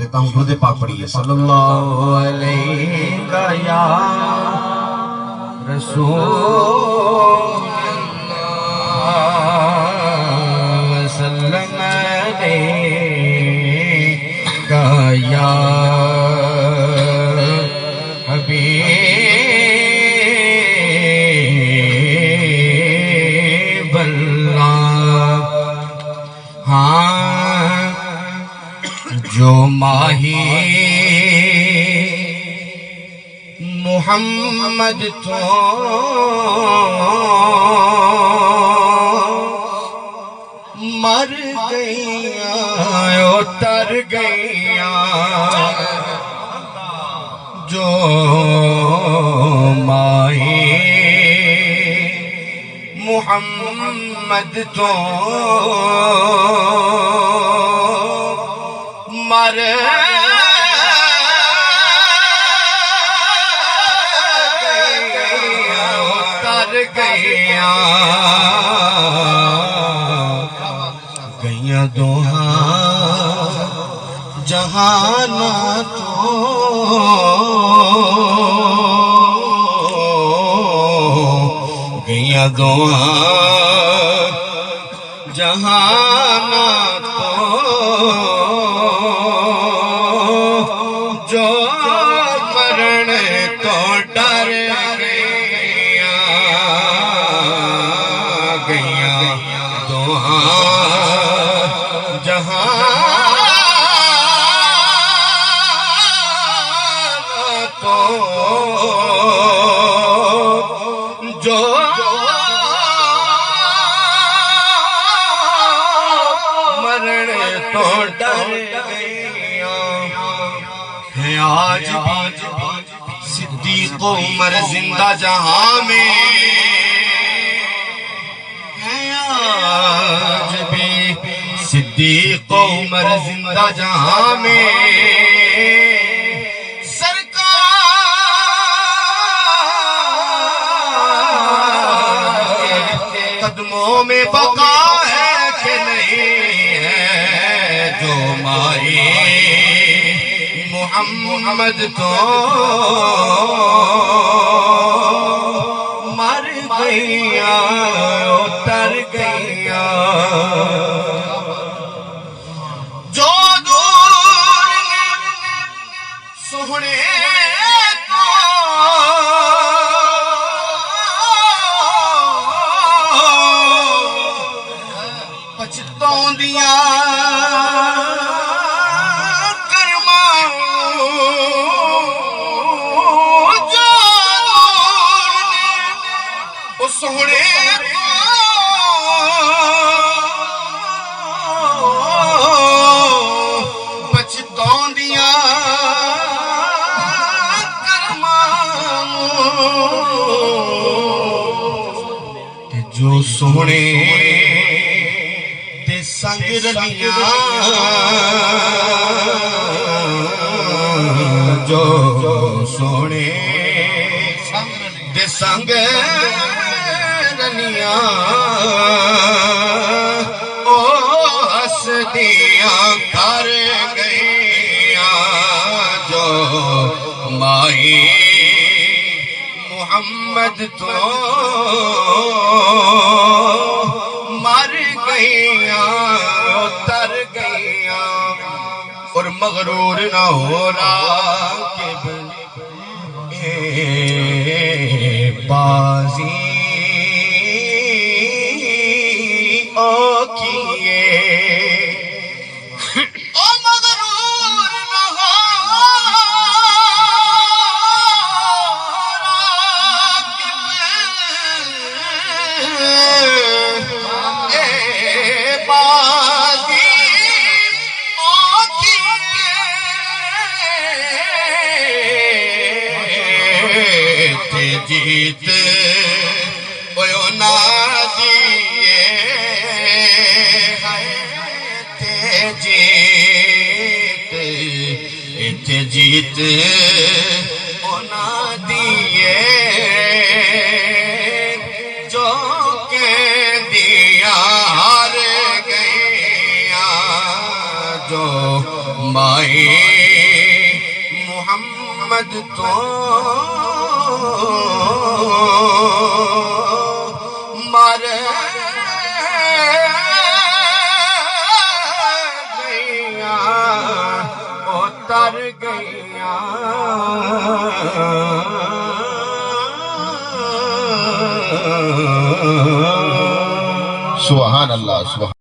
देता हूँ। दुरूद पाक पढ़िए। सल्लल्लाहु अलैहि या रसूल वसल्लम अलैका या हबीब अल्लाह। हाँ जो माही मोहम्मद तो मर गईया उतर गईया, जो माही मोहम्मद तो मर गईया उतर गईया, गईया दोहा जहाना तो गईया दोहा जहाना तो, जो मरण तो डर गईया, गईया दोहा जहाना तो, जो मरण तो डर गईया। है आज भी सिद्दीक़ उमर जिंदा जहां में, है आज भी सिद्दीक़ उमर जिंदा जहां में, सरकार कदमों में बका है कि नहीं है, जो माई मोहम्मद तो मर गईया उतर गईया, जो दूर सोहने को पछताउंदियां सोहने पछताउंदियां ते जो सोहने ते संग रलियां, जो सोहने ते संग ओ हसदियां कर गईया, जो माई मोहम्मद तो मर गईया उतर गईया। और मगरूर न हो राकिब बाजी ओ किए, ओ मगरूर न हो राकिब बाजी ओ किए, ते जीत ओयो ना दिए, ते जीत ओना दिए, जो के दिया हार गईया, जो माई मोहम्मद तो मर गया, उतर गया। सुभान अल्लाह, सुभान।